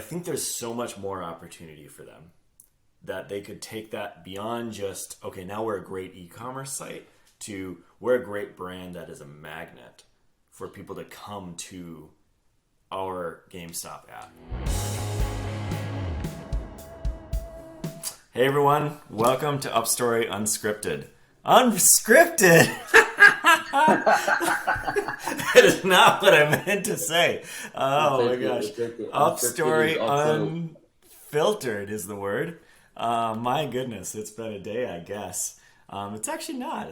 think there's so much more opportunity for them that they could take that beyond just, okay, now we're a great e-commerce site, to we're a great brand that is a magnet for people to come to our GameStop app. Hey everyone, welcome to Upstory Unscripted. Unscripted? That is not what I meant to say. Oh my gosh. Upstory Unfiltered is the word. My goodness, it's been a day, I guess. It's actually not.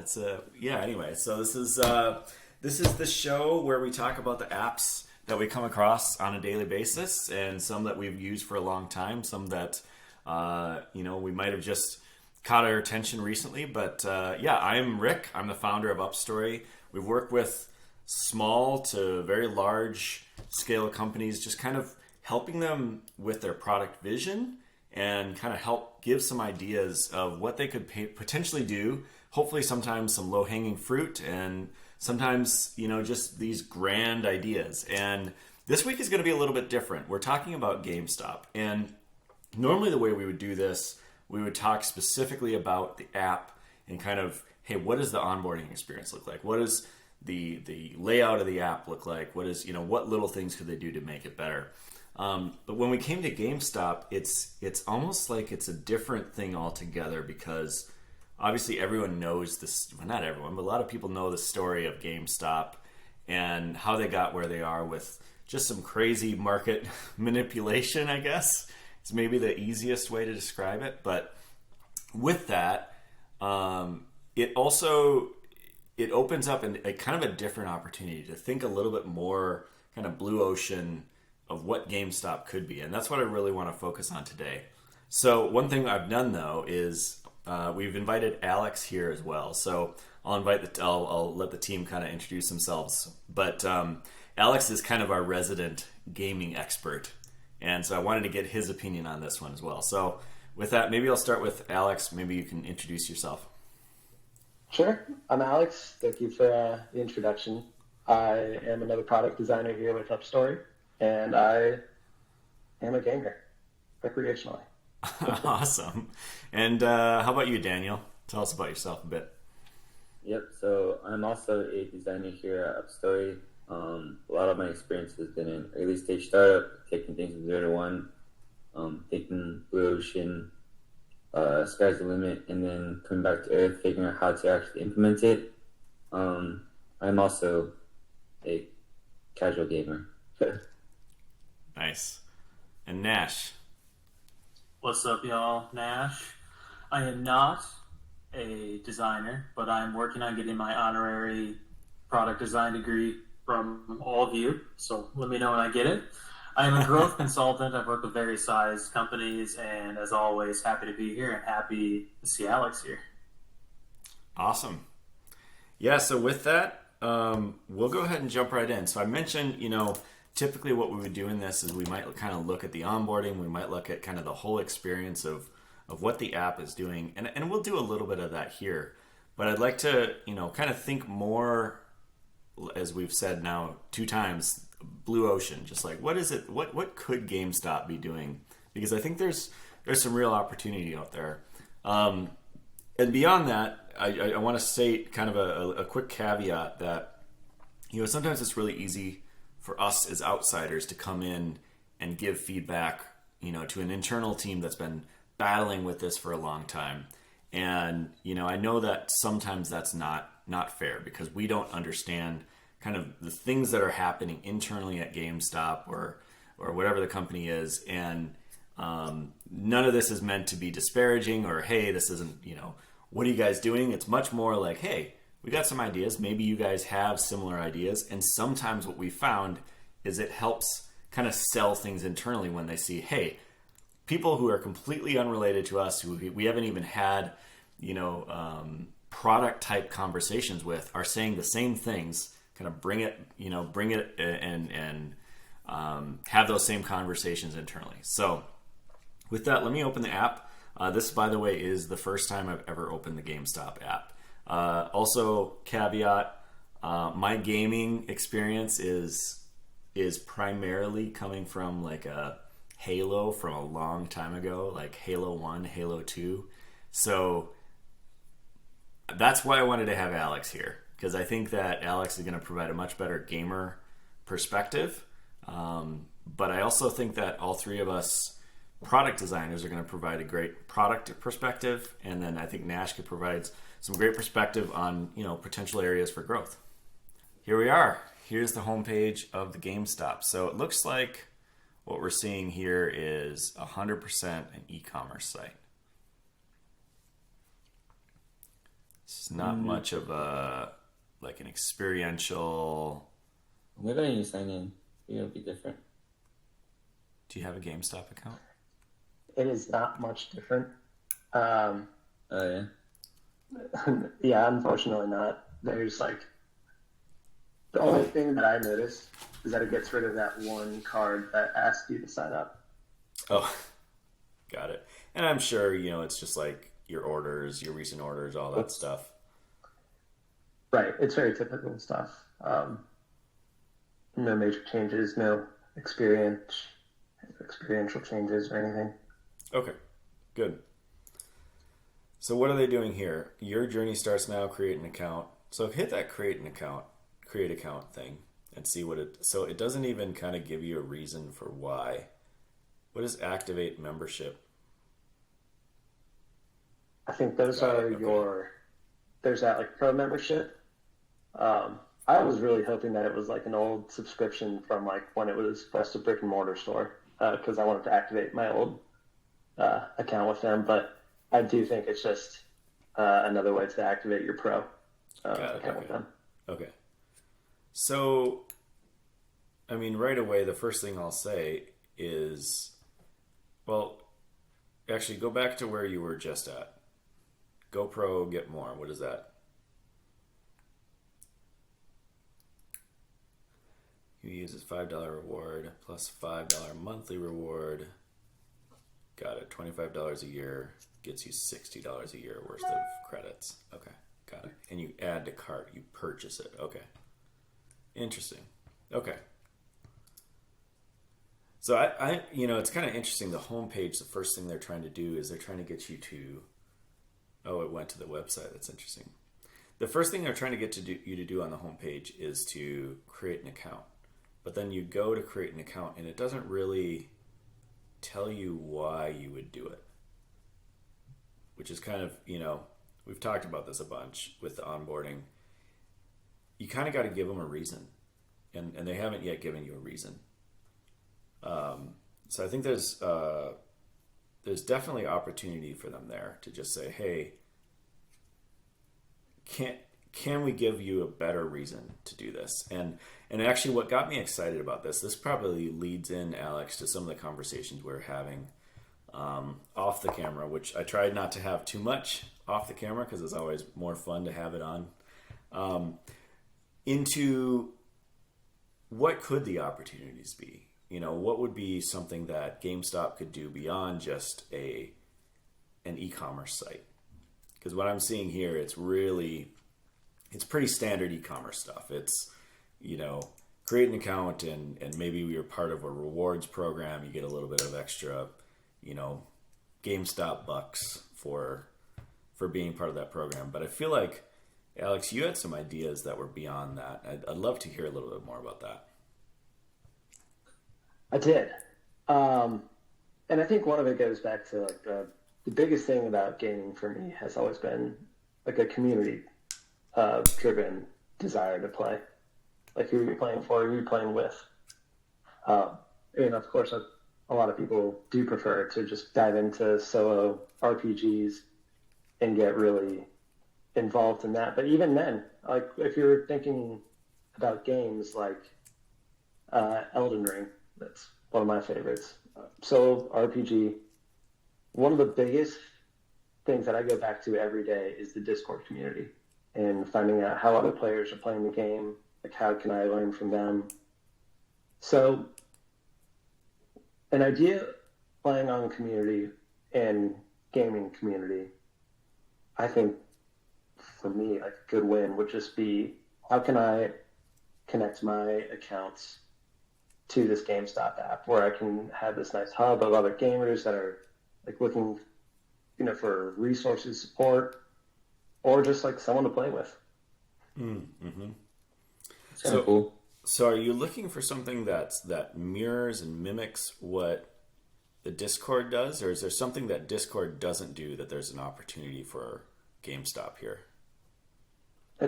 Anyway, so this is the show where we talk about the apps that we come across on a daily basis, and some that we've used for a long time, some that we might have just caught our attention recently. But I'm Rick. I'm the founder of Upstory. We've worked with small to very large scale companies, just kind of helping them with their product vision and kind of help give some ideas of what they could potentially do. Hopefully sometimes some low-hanging fruit, and sometimes, just these grand ideas. And this week is going to be a little bit different. We're talking about GameStop. And normally the way we would do this, we would talk specifically about the app and kind of, hey, what does the onboarding experience look like? What does the layout of the app look like? What little things could they do to make it better? But when we came to GameStop, it's almost like it's a different thing altogether, because obviously everyone knows this. Well, not everyone, but a lot of people know the story of GameStop and how they got where they are with just some crazy market manipulation, I guess. It's maybe the easiest way to describe it. But with that, it opens up a kind of a different opportunity to think a little bit more kind of blue ocean of what GameStop could be. And that's what I really want to focus on today. So one thing I've done, though, is we've invited Alex here as well. So I'll let the team kind of introduce themselves. But Alex is kind of our resident gaming expert. And so I wanted to get his opinion on this one as well. So with that, maybe I'll start with Alex. Maybe you can introduce yourself. Sure. I'm Alex. Thank you for the introduction. I am another product designer here with Upstory, and I am a gamer, recreationally. Awesome. And how about you, Daniel? Tell us about yourself a bit. Yep. So I'm also a designer here at Upstory. A lot of my experience has been in early stage startup, taking things from 0 to 1, thinking blue ocean, sky's the limit, and then coming back to earth, figuring out how to actually implement it. I'm also a casual gamer. Nice. And Nash. What's up, y'all? Nash. I am not a designer, but I'm working on getting my honorary product design degree from all of you, so let me know when I get it. I am a growth consultant. I've worked with various size companies, and as always, happy to be here and happy to see Alex here. Awesome. Yeah, so with that, we'll go ahead and jump right in. So I mentioned, typically what we would do in this is we might kind of look at the onboarding, we might look at kind of the whole experience of what the app is doing, and we'll do a little bit of that here. But I'd like to, kind of think more, as we've said now 2 times, blue ocean, just like what is it, what could GameStop be doing? Because I think there's some real opportunity out there. And beyond that, I want to state kind of a quick caveat that, sometimes it's really easy for us as outsiders to come in and give feedback, to an internal team that's been battling with this for a long time. And, I know that sometimes that's not fair, because we don't understand kind of the things that are happening internally at GameStop or whatever the company is. And none of this is meant to be disparaging or, hey, this isn't, what are you guys doing? It's much more like, hey, we got some ideas. Maybe you guys have similar ideas. And sometimes what we found is it helps kind of sell things internally when they see, hey, people who are completely unrelated to us, who we haven't even had, product type conversations with, are saying the same things. Kind of bring it and have those same conversations internally. So with that, let me open the app. This, by the way, is the first time I've ever opened the GameStop app. Also, caveat, my gaming experience is primarily coming from like a Halo from a long time ago, like Halo 1, Halo 2. So that's why I wanted to have Alex here, because I think that Alex is going to provide a much better gamer perspective. But I also think that all three of us product designers are going to provide a great product perspective, and then I think Nash could provide some great perspective on, you know, potential areas for growth. Here we are. Here's the homepage of the GameStop. So it looks like what we're seeing here is 100% an e-commerce site. It's not much of a like an experiential. Why don't you sign in? It'll be different. Do you have a GameStop account? It is not much different. Oh yeah. Yeah, unfortunately not. There's like the only thing that I noticed is that it gets rid of that one card that asks you to sign up. Oh, got it. And I'm sure, you know, it's just like your orders, your recent orders, all that stuff. Right. It's very typical stuff. No major changes, no experiential changes or anything. Okay, good. So what are they doing here? Your journey starts now, create an account. So hit that create account thing and see what it, so it doesn't even kind of give you a reason for why. What is activate membership? I think those are there's that like pro membership. I was really hoping that it was like an old subscription from like when it was just a brick and mortar store, because I wanted to activate my old account with them, but I do think it's just another way to activate your pro account with them. Okay. So, I mean, right away, the first thing I'll say is, well, actually, go back to where you were just at. Go Pro, get more. What is that? You use this $5 reward plus $5 monthly reward. Got it. $25 a year gets you $60 a year worth of credits. Okay, got it. And you add to cart. You purchase it. Okay. Interesting. Okay. So I you know, it's kind of interesting. The homepage, the first thing they're trying to do is they're trying to get you to, oh, it went to the website. That's interesting. The first thing they're trying to get you to do on the homepage is to create an account. But then you go to create an account and it doesn't really tell you why you would do it. Which is kind of, you know, we've talked about this a bunch with the onboarding. You kind of got to give them a reason. And they haven't yet given you a reason. So I think there's definitely opportunity for them there to just say, hey, can we give you a better reason to do this? And actually what got me excited about this probably leads in, Alex, to some of the conversations we're having off the camera, which I tried not to have too much off the camera because it's always more fun to have it on, into what could the opportunities be? You know, what would be something that GameStop could do beyond just an e-commerce site? Because what I'm seeing here, it's pretty standard e-commerce stuff. It's, you know, create an account and maybe you're part of a rewards program. You get a little bit of extra, you know, GameStop bucks for being part of that program. But I feel like, Alex, you had some ideas that were beyond that. I'd love to hear a little bit more about that. I did. And I think one of it goes back to like the biggest thing about gaming for me has always been like a community driven desire to play. Like who you're playing for, who you're playing with. And of course, a lot of people do prefer to just dive into solo RPGs and get really involved in that. But even then, like if you're thinking about games like Elden Ring, that's one of my favorites. Solo RPG. One of the biggest things that I go back to every day is the Discord community and finding out how other players are playing the game. Like, how can I learn from them? So, an idea playing on community and gaming community, I think, for me, like a good win would just be, how can I connect my accounts to this GameStop app where I can have this nice hub of other gamers that are like looking, for resources, support, or just like someone to play with. Mm-hmm. So cool. So are you looking for something that mirrors and mimics what the Discord does, or is there something that Discord doesn't do that there's an opportunity for GameStop here?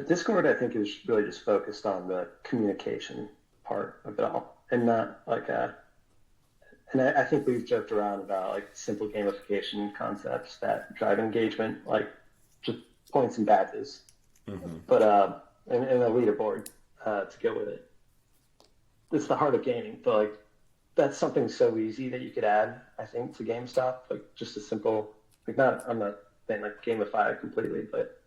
Discord, I think, is really just focused on the communication part of it all, and not like and I think we've joked around about like simple gamification concepts that drive engagement, like just points and badges, but and a leaderboard to go with it. It's the heart of gaming, but like that's something so easy that you could add, I think, to GameStop, like just a simple, I'm not saying like gamify it completely, but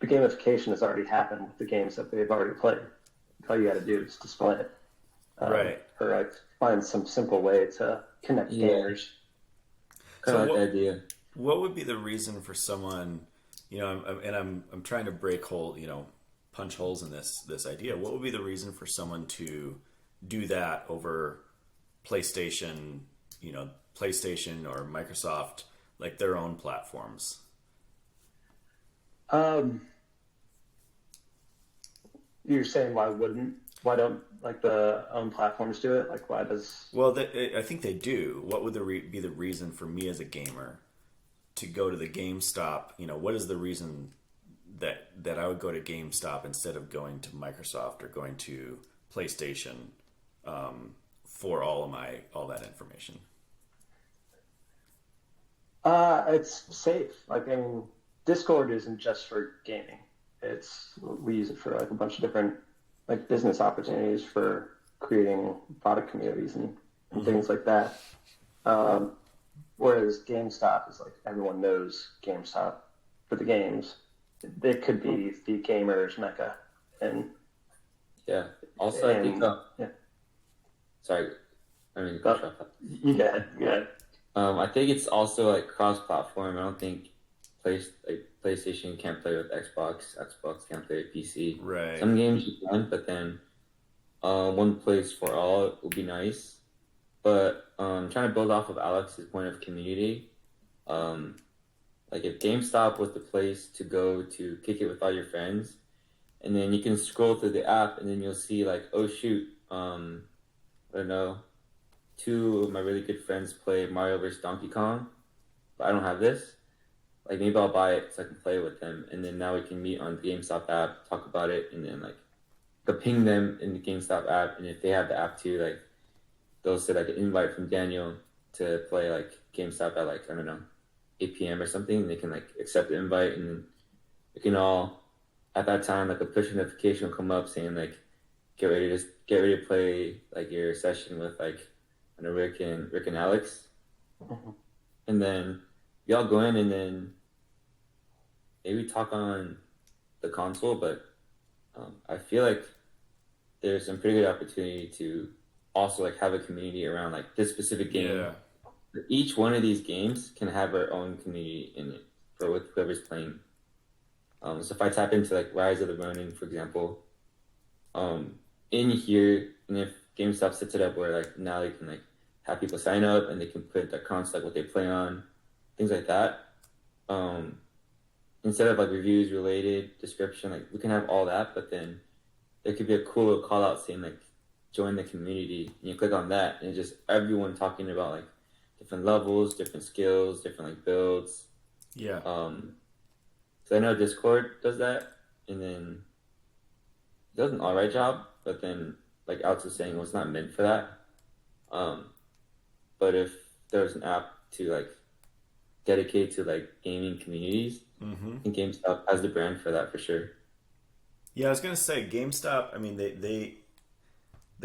the gamification has already happened with the games that they've already played. All you got to do is display it, right? Or like find some simple way to connect gamers. Kind of like the idea. What would be the reason for someone, I'm trying to punch holes in this idea. What would be the reason for someone to do that over PlayStation or Microsoft, like their own platforms? You're saying why don't like the own platforms do it? Like why does? Well, I think they do. What would be the reason for me as a gamer to go to the GameStop? What is the reason that I would go to GameStop instead of going to Microsoft or going to PlayStation for all that information? It's safe. Like, I mean, Discord isn't just for gaming. We use it for like a bunch of different like business opportunities for creating product communities and things like that. Whereas GameStop is like everyone knows GameStop for the games. It could be the gamers mecca, and Also, I think. Sorry, I mean, go off. Yeah. I think it's also like cross-platform. I don't think PlayStation can't play with Xbox. Xbox can't play with PC. Right. Some games you can, but then one place for all would be nice. But trying to build off of Alex's point of community, like if GameStop was the place to go to kick it with all your friends, and then you can scroll through the app, and then you'll see like, oh shoot, I don't know, two of my really good friends play Mario vs. Donkey Kong, but I don't have this. Like maybe I'll buy it so I can play with them, and then now we can meet on the GameStop app, talk about it, and then like go ping them in the GameStop app, and if they have the app too, like they'll say like an invite from Daniel to play like GameStop at like, I don't know, 8 p.m. or something. They can like accept the invite, and then we can all at that time like a push notification will come up saying like get ready to play like your session with like Rick and Alex, and then we all go in and then maybe talk on the console. But I feel like there's some pretty good opportunity to also like have a community around like this specific game. Yeah. Each one of these games can have our own community in it for whoever's playing. So if I tap into like Rise of the Ronin, for example, in here, and if GameStop sets it up where like now they can like have people sign up and they can put their console, like what they play on, things like that. Instead of like reviews related description, like we can have all that, but then there could be a cool little call out saying like join the community, and you click on that and it's just everyone talking about like different levels, different skills, different like builds. Yeah. So I know Discord does that, and then it does an alright job, but then like Alex was saying, well, it's not meant for that. But if there's an app to like dedicate to like gaming communities, I think GameStop has the brand for that for sure. Yeah, I was gonna say GameStop. I mean, they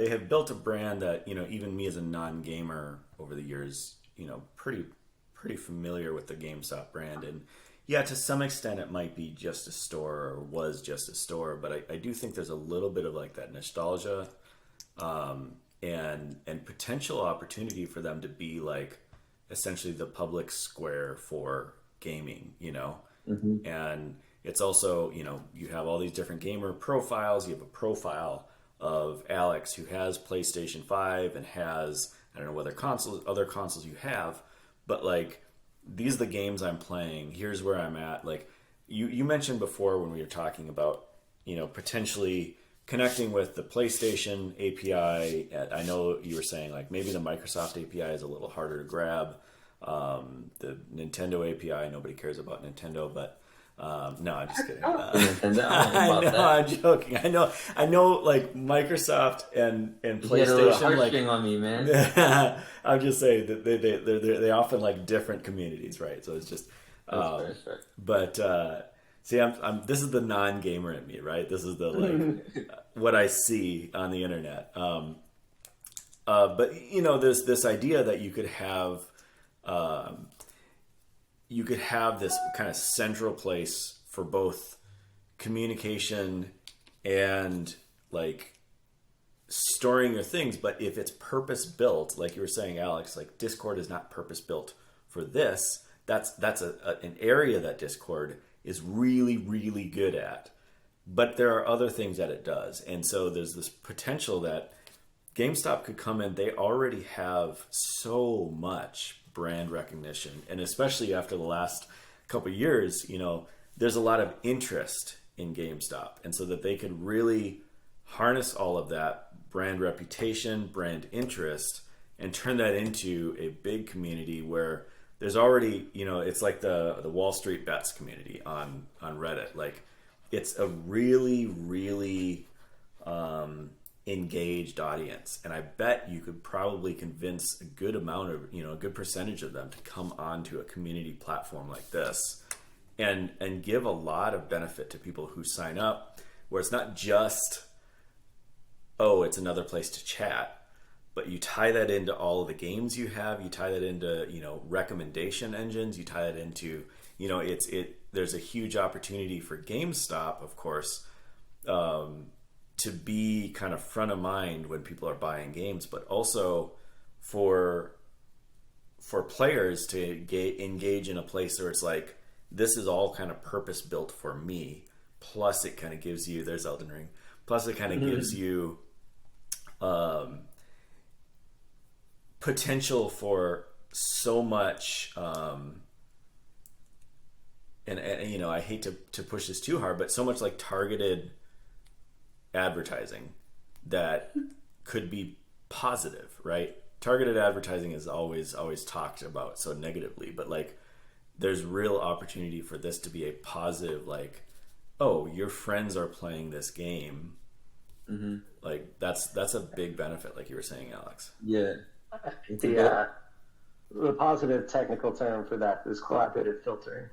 have built a brand that even me as a non-gamer over the years, pretty familiar with the GameStop brand, and yeah, to some extent it might be just a store or was just a store, but I do think there's a little bit of like that nostalgia, and potential opportunity for them to be like essentially the public square for gaming, and it's also you have all these different gamer profiles. You have a profile of Alex, who has PlayStation 5 and has, I don't know what other consoles you have, but like, these are the games I'm playing. Here's where I'm at. Like, you mentioned before when we were talking about, potentially connecting with the PlayStation API. I know you were saying like maybe the Microsoft API is a little harder to grab. The Nintendo API, nobody cares about Nintendo, but no, I'm just kidding. I know, I'm joking. I know. Like Microsoft and PlayStation, like on me, man. I'm just saying that they often like different communities, right? So it's just, but see, this is the non-gamer in me, right? This is the like what I see on the internet. But there's this idea that you could have this kind of central place for both communication and like storing your things. But if it's purpose built, like you were saying, Alex, like Discord is not purpose built for this. That's an area that Discord is really, really good at. But there are other things that it does. And so there's this potential that GameStop could come in. They already have so much brand recognition, and especially after the last couple of years, there's a lot of interest in GameStop, and so that they could really harness all of that brand reputation, brand interest, and turn that into a big community where there's already, it's like the Wall Street Bets community on Reddit. Like, it's a really, really engaged audience, and I bet you could probably convince a good amount of a good percentage of them to come onto a community platform like this and give a lot of benefit to people who sign up, where it's not just it's another place to chat, but you tie that into all of the games you have, you tie that into recommendation engines, you tie that into there's a huge opportunity for GameStop, of course, to be kind of front of mind when people are buying games, but also for players to engage in a place where it's like, this is all kind of purpose built for me. Plus it kind of gives you, there's Elden Ring. Plus it kind of gives you potential for so much, and I hate to push this too hard, but so much like targeted advertising that could be positive, right? Targeted advertising is always talked about so negatively, but like there's real opportunity for this to be a positive, like, oh, your friends are playing this game. Mm-hmm. Like that's a big benefit, like you were saying, Alex. Yeah. The positive technical term for that is collaborative filtering.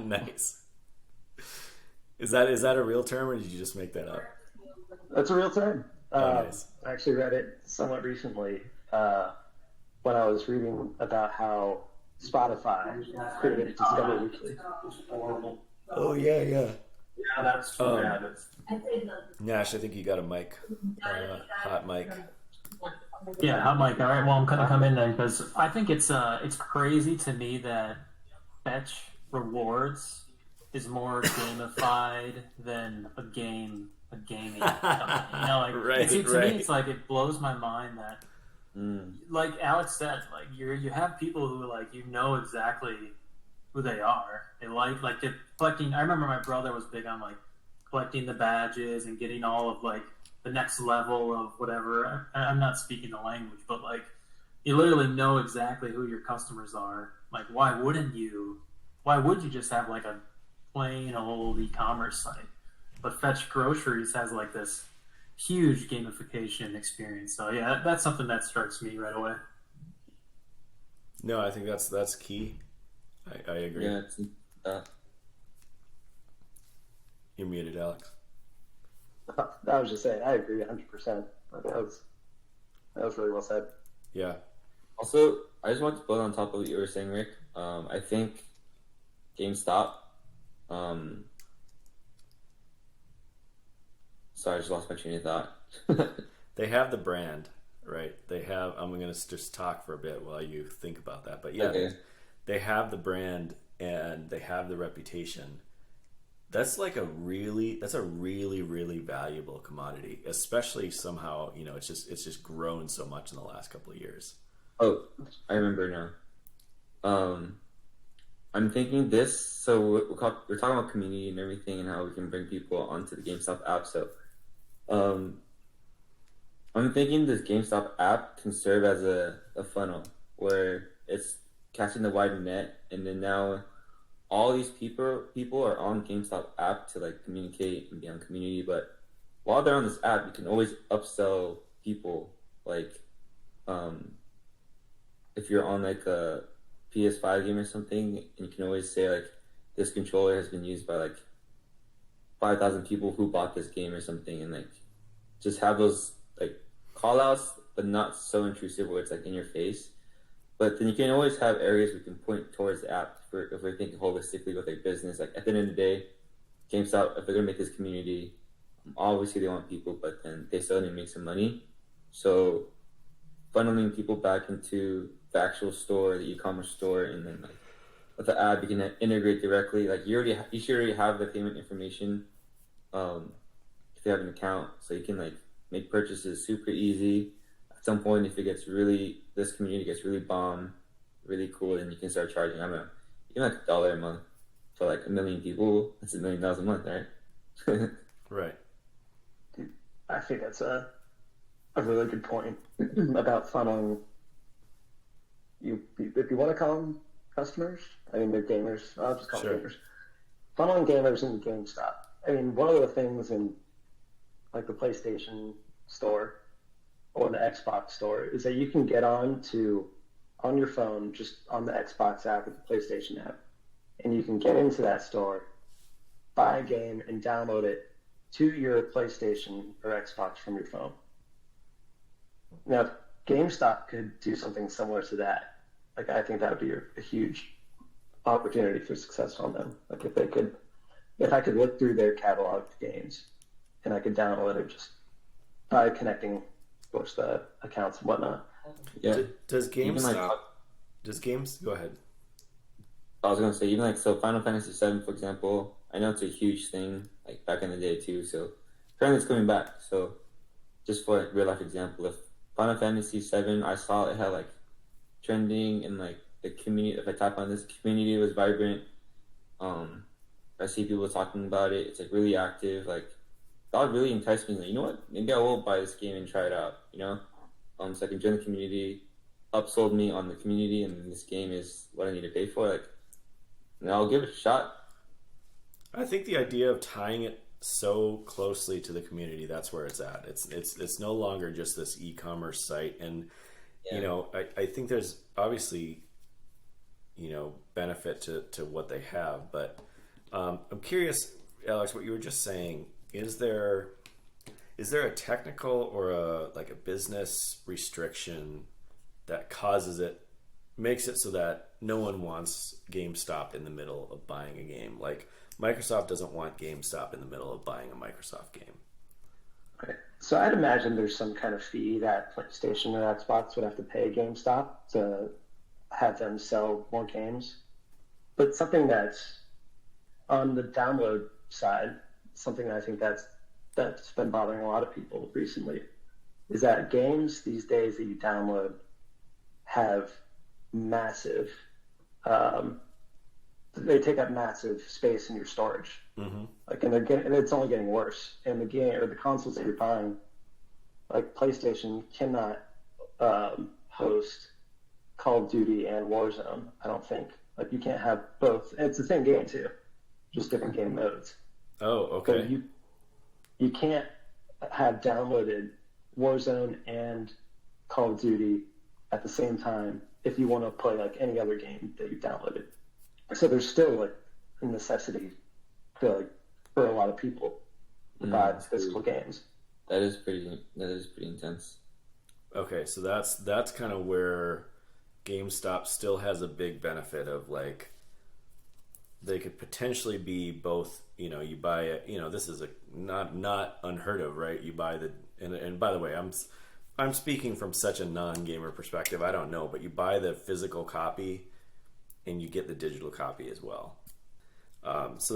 Nice. Is that a real term, or did you just make that up? That's a real term. Nice. I actually read it somewhat recently when I was reading about how Spotify created Discover Weekly. Oh yeah. Yeah, that's bad. Nash, I think you got a mic, hot mic. Yeah, hot mic. All right, well, I'm gonna come in then because I think it's crazy to me that Fetch Rewards is more gamified than a gaming company. Right, to me, it's like it blows my mind that, like Alex said, like you have people who like exactly who they are. They like they're collecting. I remember my brother was big on like collecting the badges and getting all of like the next level of whatever. I'm not speaking the language, but like you literally know exactly who your customers are. Like, why would you just have like a plain old e-commerce site? But Fetch Groceries has like this huge gamification experience. So yeah, that's something that strikes me right away. No, I think that's key. I agree. Yeah, You're muted, Alex. I was just saying, I agree 100%. That was really well said. Yeah. Also, I just want to build on top of what you were saying, Rick. I think GameStop. Sorry, I just lost my train of thought. They have the brand, right? They have. I'm going to just talk for a bit while you think about that. But yeah, okay. They have the brand and they have the reputation, That's like that's a really, really valuable commodity, especially somehow, it's just grown so much in the last couple of years. Oh, I remember now. I'm thinking this. So we're talking about community and everything, and how we can bring people onto the GameStop app. So, um, I'm thinking this GameStop app can serve as a funnel where it's casting the wide net, and then now all these people are on GameStop app to like communicate and be on community. But while they're on this app, you can always upsell people. Like, um, if you're on like a PS5 game or something, and you can always say like this controller has been used by like 5,000 people who bought this game or something, and like just have those like call outs, but not so intrusive where it's like in your face. But then you can always have areas we can point towards the app if we're thinking holistically with their business. Like at the end of the day, GameStop, if they're gonna make this community, obviously they want people, but then they still need to make some money. So funneling people back into the actual store, the e-commerce store, and then like with the app, you can integrate directly. Like you should already have the payment information if you have an account, so you can like make purchases super easy. At some point, if this community gets really bomb, really cool, then you can start charging. I don't know, even like $1 a month for like 1 million people. That's $1 million a month, right? Right. I think that's a really good point about funneling. If you want to call them customers, I mean they're gamers. I'll just call them gamers. Funneling gamers into GameStop. I mean, one of the things in like the PlayStation store or the Xbox store is that you can get on your phone, just on the Xbox app or the PlayStation app, and you can get into that store, buy a game, and download it to your PlayStation or Xbox from your phone. Now, GameStop could do something similar to that. Like, I think that would be a huge opportunity for success on them. Like, if I could look through their catalog of games and I could download it just by connecting, of course, the accounts and whatnot. Yeah. Does GameStop? Go ahead. I was gonna say, even like, so Final Fantasy VII, for example, I know it's a huge thing, like back in the day too. So apparently it's coming back. So just for a real life example, if Final Fantasy VII, I saw it had like trending and like the community. If I type on this, community was vibrant. I see people talking about it. It's like really active. Like that would really entice me. Like, you know what? Maybe I will buy this game and try it out. So I can join the community. Upsold me on the community, and this game is what I need to pay for. Like, and I'll give it a shot. I think the idea of tying it so closely to the community, that's where it's at. It's no longer just this e-commerce site, and I think there's obviously benefit to what they have, but I'm curious, Alex, what you were just saying. Is there a technical or a business restriction that makes it so that no one wants GameStop in the middle of buying a game? Like Microsoft doesn't want GameStop in the middle of buying a Microsoft game. Okay. So I'd imagine there's some kind of fee that PlayStation or Xbox would have to pay GameStop to have them sell more games. But something that's on the download side, something I think that's been bothering a lot of people recently, is that games these days that you download have massive, they take up massive space in your storage. Mm-hmm. Like, and it's only getting worse. And the game or the consoles that you're buying, like PlayStation, cannot host Call of Duty and Warzone. I don't think. Like, you can't have both. And it's the same game too, just different game modes. Oh, okay. So you can't have downloaded Warzone and Call of Duty at the same time if you want to play like any other game that you downloaded. So there's still like a necessity for a lot of people to buy physical games. That is pretty intense. Okay, so that's kind of where GameStop still has a big benefit of, like, they could potentially be both. You buy it. This is not unheard of, right? You buy and by the way, I'm speaking from such a non-gamer perspective. I don't know, but you buy the physical copy, and you get the digital copy as well. So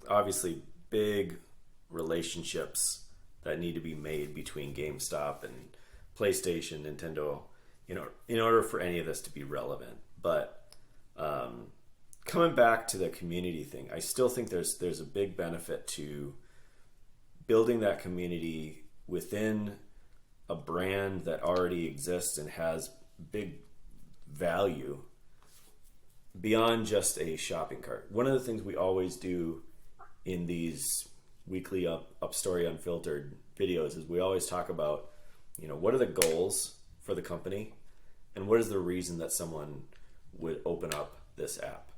obviously big relationships that need to be made between GameStop and PlayStation, Nintendo, in order for any of this to be relevant. But coming back to the community thing, I still think there's a big benefit to building that community within a brand that already exists and has big value beyond just a shopping cart. One of the things we always do in these weekly Upstory Unfiltered videos is we always talk about, what are the goals for the company and what is the reason that someone would open up this app.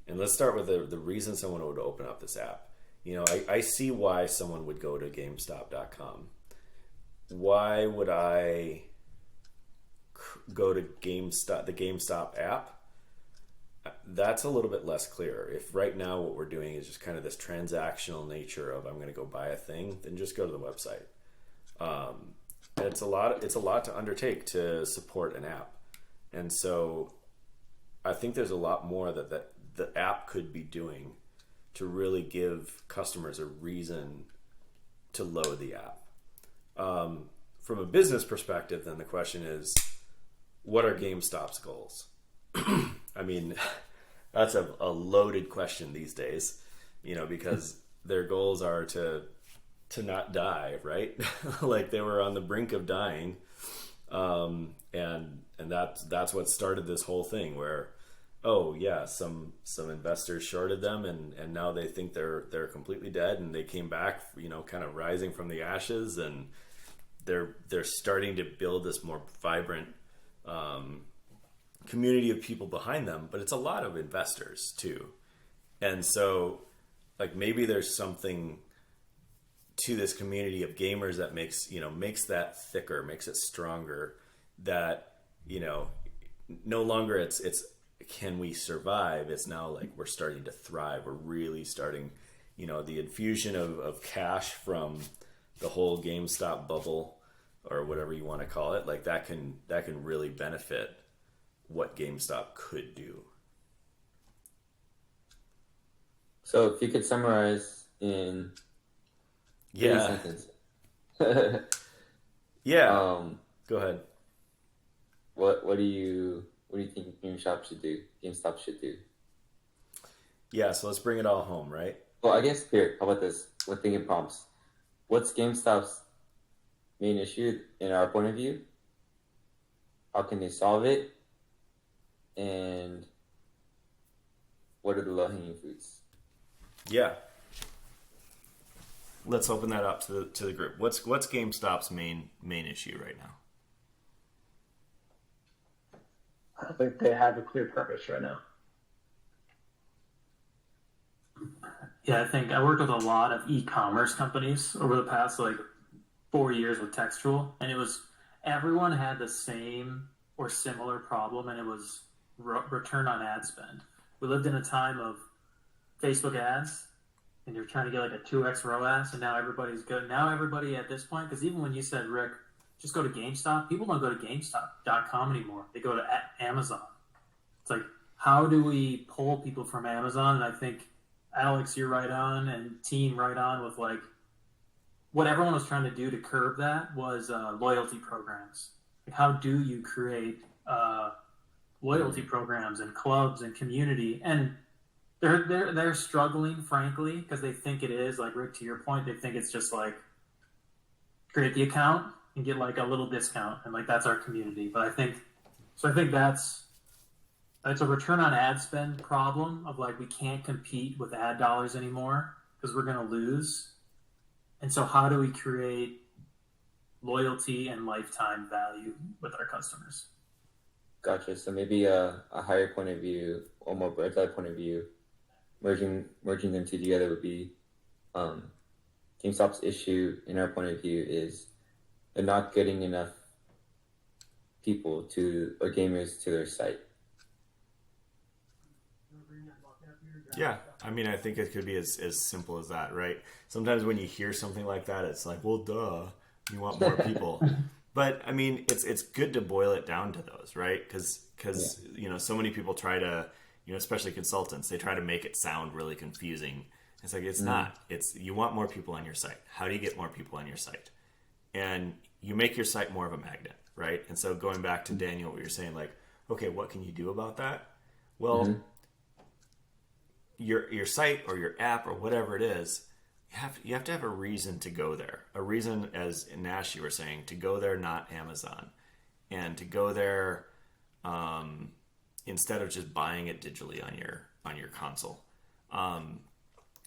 And let's start with the reason someone would open up this app. I see why someone would go to GameStop.com. Why would I go to GameStop, the GameStop app? That's a little bit less clear. If right now what we're doing is just kind of this transactional nature of I'm going to go buy a thing, then just go to the website. It's a lot to undertake to support an app, and so I think there's a lot more that the app could be doing to really give customers a reason to load the app. From a business perspective, then the question is, what are GameStop's goals? I mean, that's a loaded question these days, because their goals are to not die, right? Like they were on the brink of dying, and that's what started this whole thing. Where, oh yeah, some investors shorted them, and now they think they're completely dead, and they came back, kind of rising from the ashes, and they're starting to build this more vibrant community of people behind them, but it's a lot of investors too. And so like maybe there's something to this community of gamers that makes that thicker, makes it stronger, that, no longer it's can we survive? It's now like we're starting to thrive. We're really starting, the infusion of cash from the whole GameStop bubble or whatever you want to call it, like that can really benefit what GameStop could do. So if you could summarize in 3 sentences. Yeah. Go ahead. What do you think GameStop should do? GameStop should do? Yeah, so let's bring it all home, right? Well, I guess here, how about this? We're thinking prompts. What's GameStop's main issue in our point of view? How can they solve it? And what are the low-hanging fruits? Yeah. Let's open that up to the group. What's GameStop's main issue right now? I don't think they have a clear purpose right now. Yeah, I think I worked with a lot of e-commerce companies over the past 4 years with Textual, and everyone had the same or similar problem, and it was return on ad spend. We lived in a time of Facebook ads, and you're trying to get a 2x ROAS, and now everybody's good. Now everybody at this point, because even when you said, Rick, just go to GameStop, people don't go to GameStop.com anymore. They go to Amazon. It's like, how do we pull people from Amazon? And I think, Alex, you're right on, and team right on with what everyone was trying to do to curb that was loyalty programs. How do you create loyalty programs and clubs and community? And they're struggling, frankly, because they think it is, Rick, to your point, they think it's just create the account and get a little discount, and that's our community. But I think that's a return on ad spend problem of we can't compete with ad dollars anymore because we're going to lose. And so how do we create loyalty and lifetime value with our customers? Gotcha. So maybe a higher point of view, or more bird's eye point of view, merging them two together would be GameStop's issue, in our point of view, is they're not getting enough people or gamers to their site. Yeah, I mean, I think it could be as simple as that, right? Sometimes when you hear something like that, it's well, duh, you want more people. But I mean, it's good to boil it down to those, right? Because so many people try to, especially consultants, they try to make it sound really confusing It's like, it's not. It's, you want more people on your site. How do you get more people on your site? And you make your site more of a magnet, right? And so going back to Daniel, what you're saying, like, okay, what can you do about that? Well, your site or your app or whatever it is, you have to have a reason to go there. A reason, as Nash, you were saying, to go there, not Amazon. And to go there instead of just buying it digitally on your console.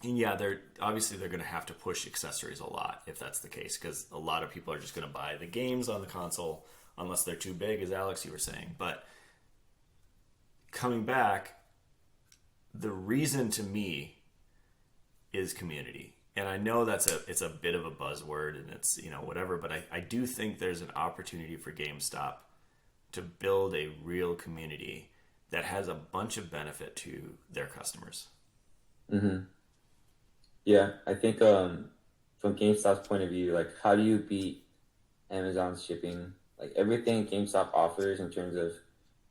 And yeah, they're going to have to push accessories a lot if that's the case, because a lot of people are just going to buy the games on the console unless they're too big, as Alex, you were saying. But coming back, the reason to me is community. And I know it's a bit of a buzzword and it's, whatever, but I do think there's an opportunity for GameStop to build a real community that has a bunch of benefit to their customers. Mm-hmm. Yeah, I think from GameStop's point of view, like, how do you beat Amazon's shipping? Like, everything GameStop offers in terms of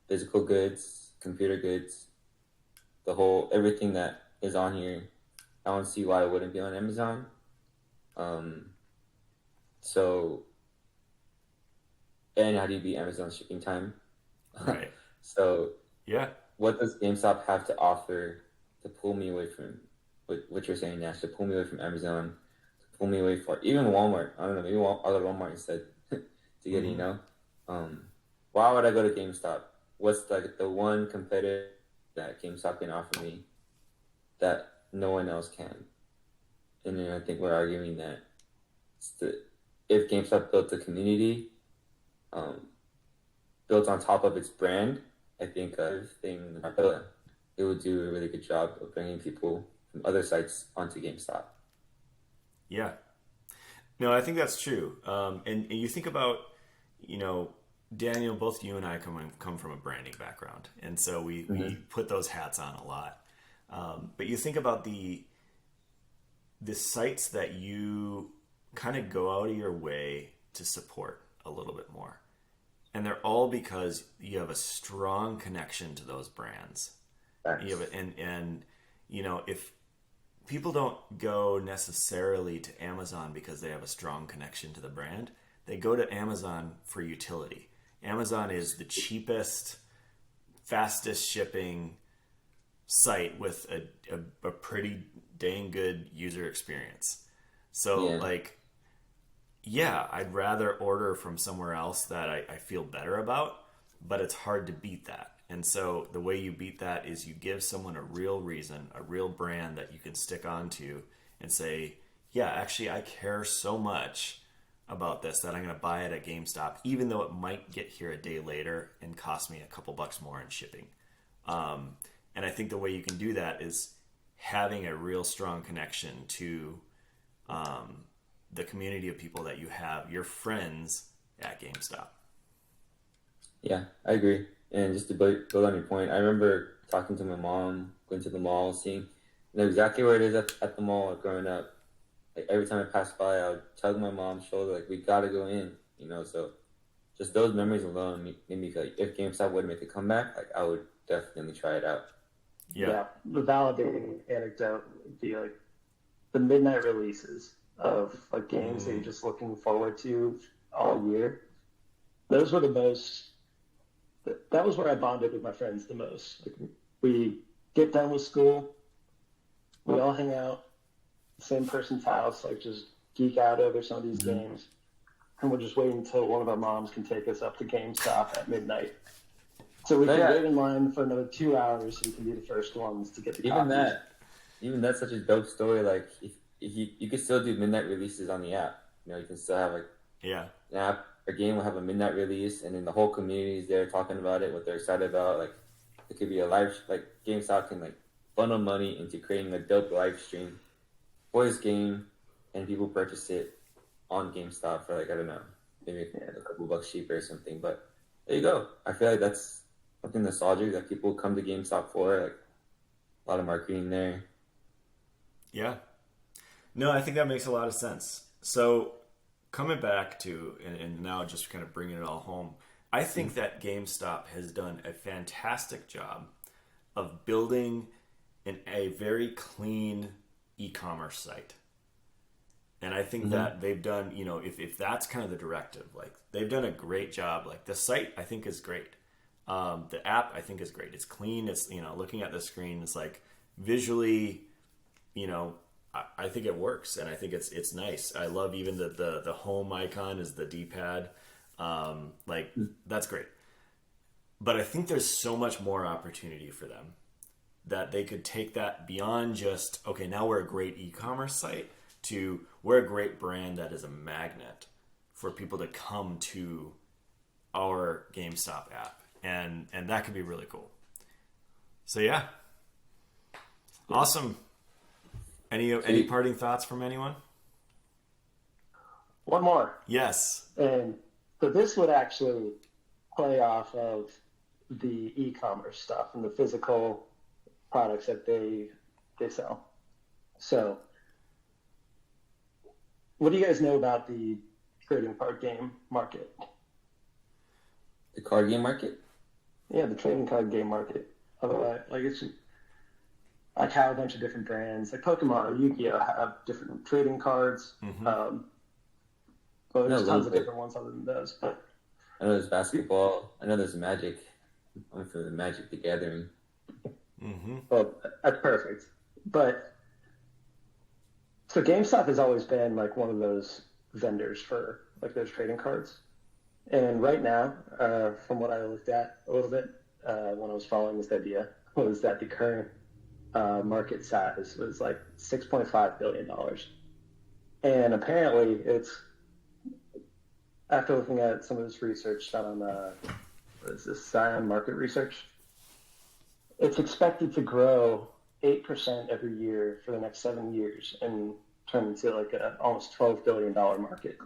physical goods, computer goods, everything that is on here, I don't see why it wouldn't be on Amazon. And how do you beat Amazon's shipping time? Right. So, yeah, what does GameStop have to offer to pull me away from what you're saying, Nash, to pull me away from Amazon, to pull me away from even Walmart? I don't know, maybe I'll go to Walmart instead to get, why would I go to GameStop? What's like the one competitor that GameStop can offer me that no one else can? And then I think we're arguing that if GameStop built a community, built on top of its brand, I think it would do a really good job of bringing people from other sites onto GameStop. Yeah. No, I think that's true. And you think about, Daniel, both you and I come from a branding background. And so we put those hats on a lot. But you think about the sites that you kind of go out of your way to support a little bit more. And they're all because you have a strong connection to those brands. Thanks. You have if people don't go necessarily to Amazon because they have a strong connection to the brand, they go to Amazon for utility. Amazon is the cheapest, fastest shipping site with a pretty dang good user experience. So I'd rather order from somewhere else that I feel better about, but it's hard to beat that. And so the way you beat that is you give someone a real reason, a real brand that you can stick onto and say, yeah, actually, I care so much about this that I'm going to buy it at GameStop, even though it might get here a day later and cost me a couple bucks more in shipping. And I think the way you can do that is having a real strong connection to the community of people that you have, your friends at GameStop. Yeah, I agree. And just to build on your point, I remember talking to my mom, going to the mall, seeing exactly where it is at the mall growing up. Like, every time I passed by, I would tug my mom's shoulder, like, we got to go in, So just those memories alone made me feel like if GameStop would make a comeback, like, I would definitely try it out. Yeah. The validating anecdote would be like the midnight releases of like games that you're just looking forward to all year. Those were the most. That was where I bonded with my friends the most. Like, we get done with school, we all hang out, same person's house, like just geek out over some of these games, and we're just waiting until one of our moms can take us up to GameStop at midnight. So we can wait in line for another 2 hours so we can be the first ones to get the copies. Even that's such a dope story. Like, if you can still do midnight releases on the app. You can still have an app. A game will have a midnight release, and then the whole community is there talking about it, what they're excited about. Like, it could be a live, like, GameStop can like funnel money into creating a dope live stream for this game, and people purchase it on GameStop for, like, I don't know, maybe a couple bucks cheaper or something. But there you go. I feel like that's something nostalgic that people come to GameStop for. Like, a lot of marketing there. Yeah. No, I think that makes a lot of sense. So coming back to, and now just kind of bringing it all home, I think that GameStop has done a fantastic job of building a very clean e-commerce site. And I think that they've done, you know, if that's kind of the directive, like they've done a great job. Like the site, I think is great. The app, I think is great. It's clean. It's, you know, looking at the screen, it's like visually, you know, I think it works, and I think it's nice. I love even the home icon is the D-pad. Like that's great. But I think there's so much more opportunity for them that they could take that beyond just, okay, now we're a great e-commerce site, to we're a great brand that is a magnet for people to come to our GameStop app. And that could be really cool. So yeah. Awesome. Any parting thoughts from anyone? One more. Yes. And so this would actually play off of the e-commerce stuff and the physical products that they sell. So what do you guys know about the trading card game market? The card game market? Yeah, the trading card game market. Otherwise, like it's like how a bunch of different brands, like Pokemon or Yu-Gi-Oh, have different trading cards. Well, there's tons of different ones other than those. But I know there's basketball. I know there's Magic. I went for the Magic the Gathering. Well, that's perfect. But so GameStop has always been like one of those vendors for like those trading cards. And right now, from what I looked at a little bit when I was following this idea, was that the current market size was like $6.5 billion. And apparently it's, after looking at some of this research done on what is this, Zion Market Research, it's expected to grow 8% every year for the next 7 years and turn into like a almost $12 billion market.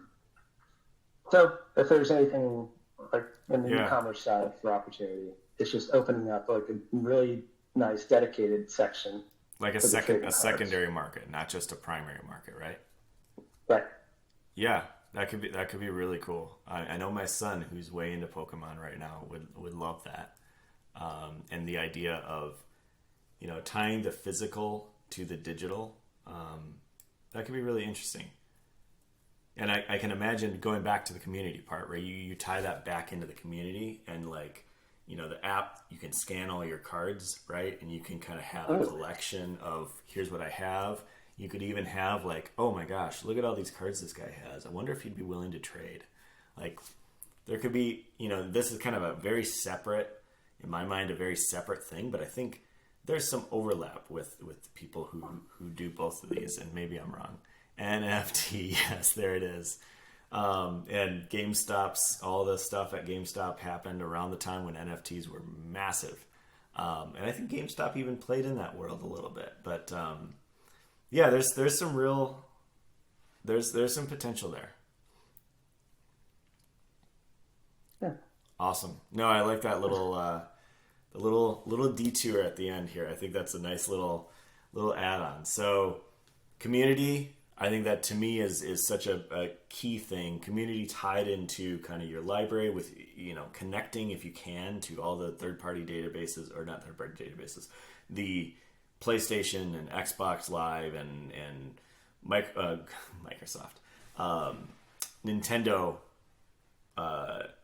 So if there's anything like in the e-commerce side for opportunity, it's just opening up like a really nice dedicated section. Like a secondary market, not just a primary market, right? Right. Yeah, that could be really cool. I know my son, who's way into Pokemon right now, would love that. And the idea of, you know, tying the physical to the digital, that could be really interesting. And I can imagine going back to the community part, where you tie that back into the community, and like, you know, the app, you can scan all your cards, right? And you can kind of have a collection of, here's what I have. You could even have like, oh my gosh, look at all these cards this guy has. I wonder if he'd be willing to trade. Like there could be, you know, this is kind of a very separate, in my mind, a very separate thing, but I think there's some overlap with people who do both of these, and maybe I'm wrong. NFT, yes, there it is. And GameStop's, all the stuff at GameStop happened around the time when NFTs were massive. And I think GameStop even played in that world a little bit. But yeah, there's some real, there's some potential there. Yeah. Awesome. No, I like that little the little detour at the end here. I think that's a nice little add-on. So community, I think that to me is such a key thing. Community tied into kind of your library with, you know, connecting if you can to all the third-party databases, or not third-party databases, the PlayStation and Xbox Live and Microsoft, Nintendo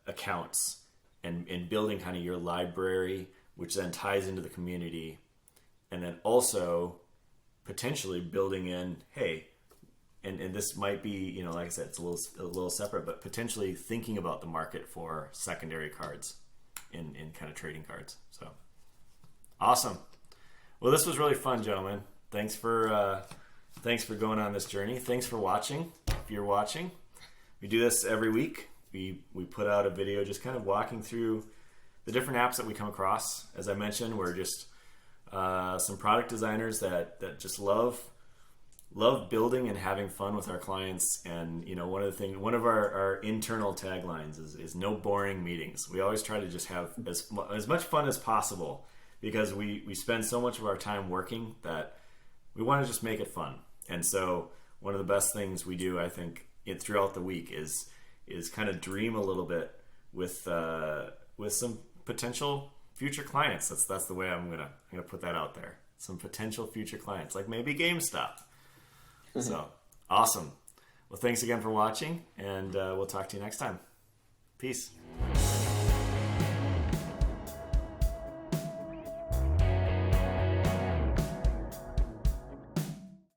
accounts, and building kind of your library, which then ties into the community, and then also potentially building in, hey, and this might be, you know, like I said, it's a little separate, but potentially thinking about the market for secondary cards in kind of trading cards. So awesome. Well, this was really fun, gentlemen. Thanks for going on this journey. Thanks for watching. If you're watching, we do this every week. We put out a video just kind of walking through the different apps that we come across. As I mentioned, we're just some product designers that just love building and having fun with our clients. And, you know, one of our internal taglines is no boring meetings. We always try to just have as much fun as possible, because we spend so much of our time working that we want to just make it fun. And so one of the best things we do, I think, throughout the week is kind of dream a little bit with some potential future clients. That's the way I'm gonna put that out there. Some potential future clients, like maybe GameStop. So, awesome. Well, thanks again for watching, and we'll talk to you next time. Peace.